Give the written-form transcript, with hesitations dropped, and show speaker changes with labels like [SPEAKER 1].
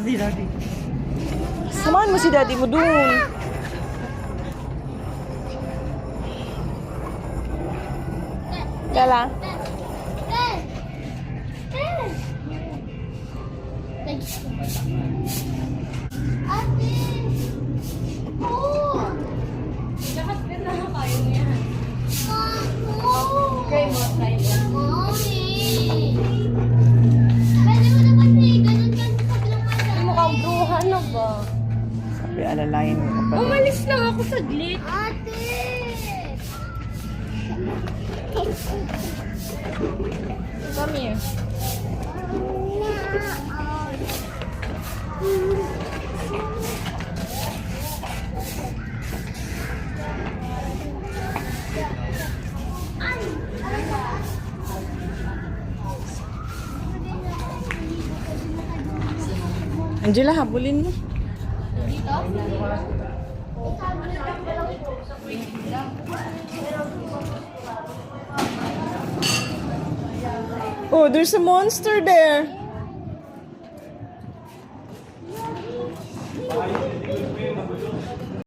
[SPEAKER 1] Daddy.
[SPEAKER 2] Samahan mo si daddy mo dun. Gala.
[SPEAKER 3] Ate! Oh!
[SPEAKER 4] Lahat din na kayo niya.
[SPEAKER 3] Ako!
[SPEAKER 4] Kay mo tayo.
[SPEAKER 3] Mommy! Pwede mo naman eh, ganun ka sa kabilang mata.
[SPEAKER 4] Ay, mukhang bruha na ba?
[SPEAKER 2] Sabi, alalayan mo pa.
[SPEAKER 4] Umalis lang ako saglit.
[SPEAKER 3] Ate!
[SPEAKER 4] Come here.
[SPEAKER 2] Angela, habulin mo. Oh, there's a monster there.